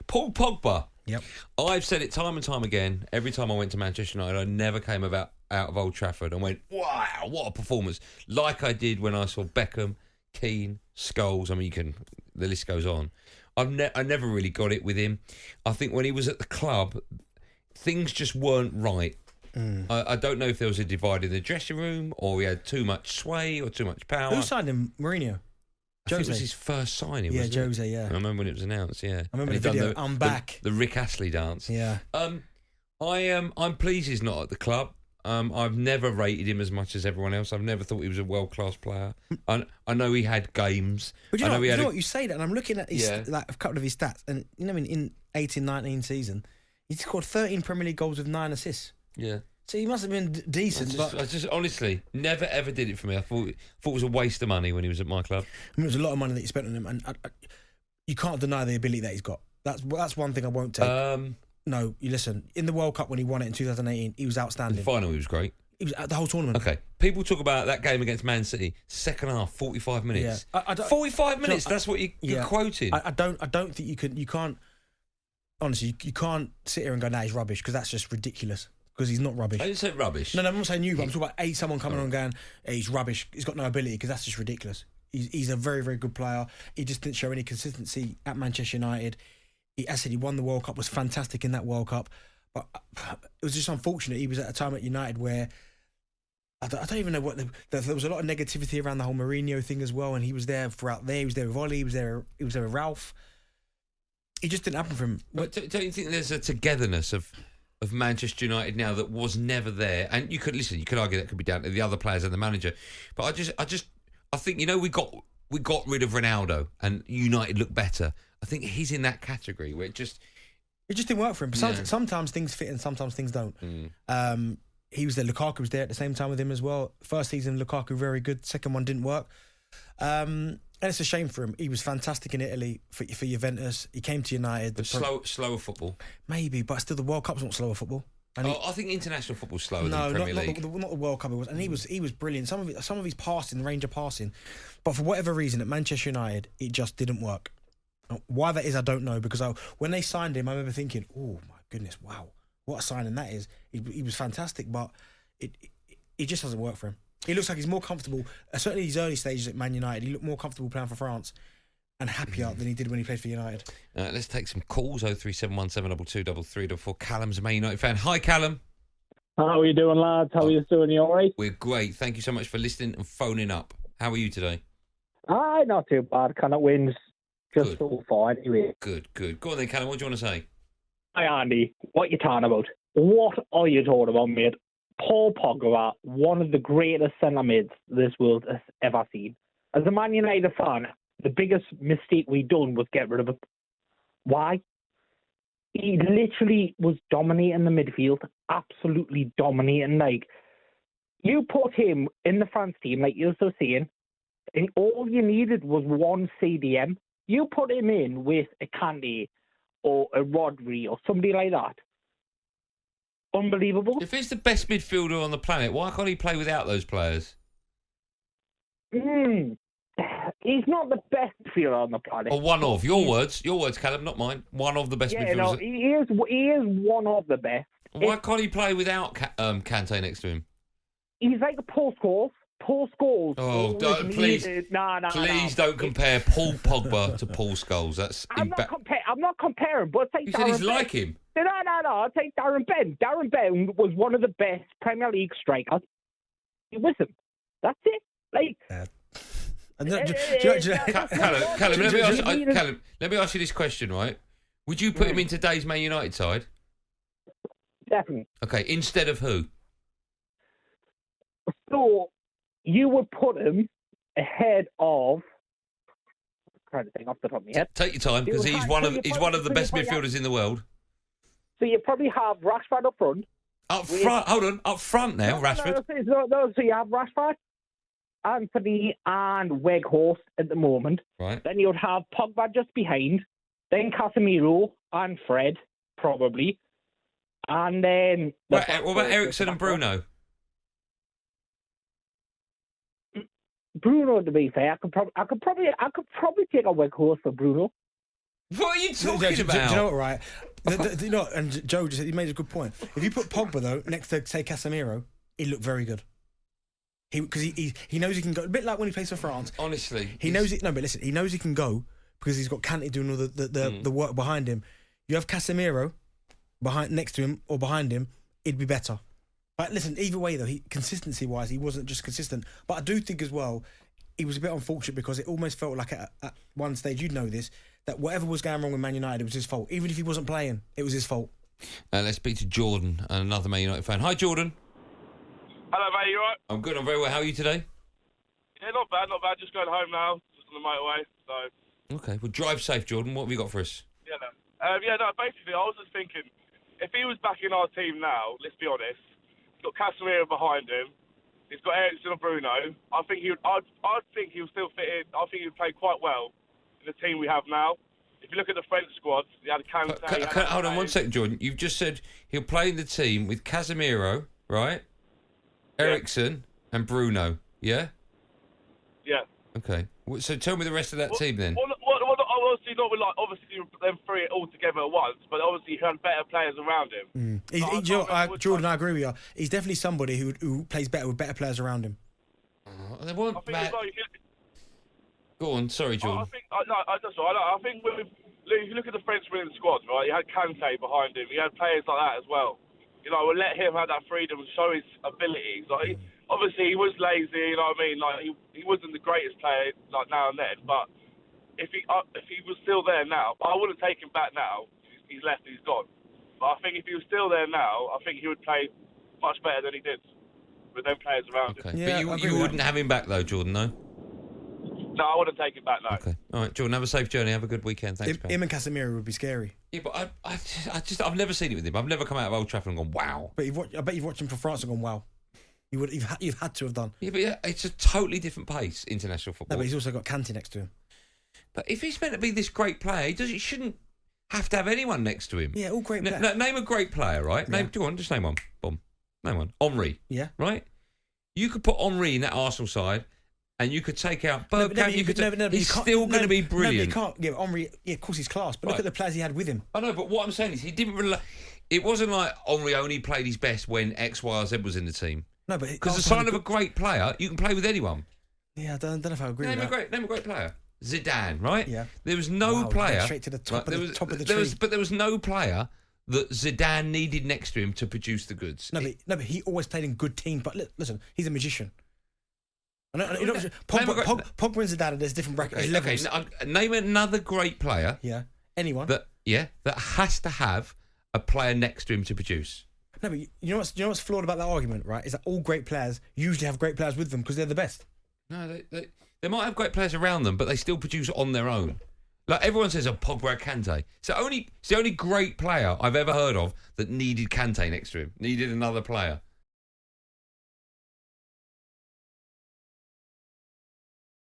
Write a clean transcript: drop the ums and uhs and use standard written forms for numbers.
Paul Pogba. Yep. I've said it time and time again. Every time I went to Manchester United, I never came out of Old Trafford and went, wow, what a performance. Like I did when I saw Beckham, Keane, Scholes. I mean, the list goes on. I never really got it with him. I think when he was at the club, things just weren't right. I don't know if there was a divide in the dressing room or he had too much sway or too much power. Who signed him? Mourinho? I think it was his first signing, wasn't it? Jose, yeah. I remember when it was announced, yeah. I remember the video, I'm back. The Rick Astley dance. Yeah. I'm pleased he's not at the club. I've never rated him as much as everyone else. I've never thought he was a world-class player. I know he had games. But you know what, you say that, and I'm looking at his, like, a couple of his stats, and you know, in 18-19 season, he scored 13 Premier League goals with 9 assists. Yeah. So he must have been decent. I just honestly never ever did it for me. I thought it was a waste of money when he was at my club. I mean, it was a lot of money that you spent on him, and you can't deny the ability that he's got. That's one thing I won't take. No, you listen. In the World Cup when he won it in 2018, he was outstanding. The final, he was great. He was at the whole tournament. Okay, people talk about that game against Man City. Second half, 45 minutes. Yeah. 45 minutes. That's what you're quoting. I don't think you can't. Honestly, you can't sit here and go, "Nah, he's rubbish," because that's just ridiculous. Because he's not rubbish. I didn't say rubbish. No, I'm not saying you, but I'm talking about someone coming on and going, hey, he's rubbish. He's got no ability, because that's just ridiculous. He's a very, very good player. He just didn't show any consistency at Manchester United. As I said, he won the World Cup, was fantastic in that World Cup. But it was just unfortunate. He was at a time at United where I don't even know what there was a lot of negativity around the whole Mourinho thing as well, and he was there throughout there. He was there with Ollie. He was there with Ralph. It just didn't happen for him. But don't you think there's a togetherness of Manchester United now that was never there? And you could argue that could be down to the other players and the manager. But I think, you know, we got rid of Ronaldo and United looked better. I think he's in that category where it just didn't work for him. Sometimes things fit and sometimes things don't. He was there. Lukaku was there at the same time with him as well. First season, Lukaku very good. Second one didn't work. And it's a shame for him. He was fantastic in Italy for Juventus. He came to United. But slower football. Maybe, but still the World Cup's not slower football. And I think international football's slower than the Premier League. Not the World Cup it was. And he was brilliant. Some of his passing, the range of passing. But for whatever reason, at Manchester United, it just didn't work. Why that is, I don't know. Because when they signed him, I remember thinking, oh my goodness, wow, what a signing that is. He was fantastic, but it just doesn't work for him. He looks like he's more comfortable, certainly his early stages at Man United, he looked more comfortable playing for France and happier than he did when he played for United. Let's take some calls, 03717223344. Callum's a Man United fan. Hi, Callum. How are you doing, lads? How are you doing? You all right? We're great. Thank you so much for listening and phoning up. How are you today? Not too bad. Cannot win. Just so far, anyway. Good. Go on then, Callum. What do you want to say? Hi, Andy. What you talking about? What are you talking about, mate? Paul Pogba, one of the greatest centre-mids this world has ever seen. As a Man United fan, the biggest mistake we done was get rid of him. Why? He literally was dominating the midfield, absolutely dominating. Like, you put him in the France team, like you were saying, and all you needed was one CDM. You put him in with a Kante or a Rodri or somebody like that. Unbelievable. If he's the best midfielder on the planet, why can't he play without those players? He's not the best midfielder on the planet. Or one of your words, Callum, not mine. One of the best midfielders. No, he is one of the best. Why can't he play without Kante next to him? He's like a Paul Scholes. Paul Scholes. Oh, please don't compare Paul Pogba to Paul Scholes. I'm not comparing, but it's like you said he's like him. No. I'll take Darren Bent. Darren Bent was one of the best Premier League strikers. He was him. That's it. Like. Callum, let me ask you this question, right? Would you put him in today's Man United side? Definitely. Okay, instead of who? So you would put him ahead of. I'm trying to think off the top of my head. Take your time, because he's one of the best midfielders in the world. So you probably have Rashford up front. Up front now, Rashford. No, so you have Rashford, Anthony, and Weghorst at the moment. Right. Then you'd have Pogba just behind. Then Casemiro and Fred, probably. And then... What about Eriksen and Bruno? Bruno, to be fair, I could probably take a Weghorst for Bruno. What are you talking about? Do you know what, right? You know, and Joe just he made a good point. If you put Pogba, though, next to, say, Casemiro, he'd look very good. Because he knows he can go, a bit like when he plays for France. Honestly. He knows it. No, but listen, he knows he can go because he's got Kante doing all the work behind him. You have Casemiro next to him or behind him, it'd be better. But listen, either way, though, consistency-wise, he wasn't just consistent. But I do think as well, he was a bit unfortunate because it almost felt like at one stage, you'd know this, that whatever was going wrong with Man United, it was his fault. Even if he wasn't playing, it was his fault. Let's speak to Jordan, another Man United fan. Hi, Jordan. Hello, mate. You all right? I'm good. I'm very well. How are you today? Yeah, not bad. Just going home now. Just on the motorway. So. Okay. Well, drive safe, Jordan. What have you got for us? Yeah, no. Basically, I was just thinking, if he was back in our team now, let's be honest, he's got Casemiro behind him. He's got Eriksen and Bruno. I think I'd think he'll still fit in. I think he'd play quite well in the team we have now. If you look at the French squad, you had Kante. Hold on 1 second, Jordan. You've just said he'll play in the team with Casemiro, right? Eriksen and Bruno, yeah? Yeah. Okay. So tell me the rest of that team then. Obviously, not with obviously them three all together at once, but obviously he had better players around him. Jordan, I agree with you. He's definitely somebody who plays better with better players around him. They weren't bad. Go on, sorry, Jordan. That's all right. I think if you look at the French winning squad, right, you had Kante behind him. You had players like that as well. You know, we'll let him have that freedom and show his abilities. Like, obviously, he was lazy. You know what I mean? Like, he wasn't the greatest player, like, now and then. But if he was still there now, I wouldn't take him back now. He's left. He's gone. But I think if he was still there now, I think he would play much better than he did with them players around him. Yeah, but you wouldn't have him back though, Jordan, no? No, I wouldn't take him back, no. Okay. All right, Jordan, have a safe journey. Have a good weekend. Thanks, Him and Casemiro would be scary. Yeah, but I've never seen it with him. I've never come out of Old Trafford and gone, wow. But I bet you've watched him for France and gone, wow. You've had to have done. Yeah, but it's a totally different pace, international football. No, but he's also got Kante next to him. But if he's meant to be this great player, he shouldn't have to have anyone next to him. Yeah, all great players. Name a great player, right? Yeah. Just name one. Boom. Name one. Henry. Yeah. Right? You could put Henry in that Arsenal side, and you could take out Bergkamp. He's still going to be brilliant. No, you can't give Henry. Yeah, of course he's class, but look at the players he had with him. I know, but what I'm saying is he didn't really. It wasn't like Henry only played his best when X, Y, or Z was in the team. No, but because the sign of a great player, you can play with anyone. Yeah, I don't know if I agree with that. Name a great player. Zidane, right? Yeah. There was no player. Straight to the top of the tree. But there was no player that Zidane needed next to him to produce the goods. No, but he always played in good teams. But listen, he's a magician. Pogba and Zidane, there's different brackets. Okay, name another great player. Yeah, anyone. That has to have a player next to him to produce. No, but you know what's flawed about that argument, right? Is that all great players usually have great players with them because they're the best. No, they might have great players around them, but they still produce on their own. Like everyone says, Pogba, Kante. It's the only great player I've ever heard of that needed Kante next to him. Needed another player.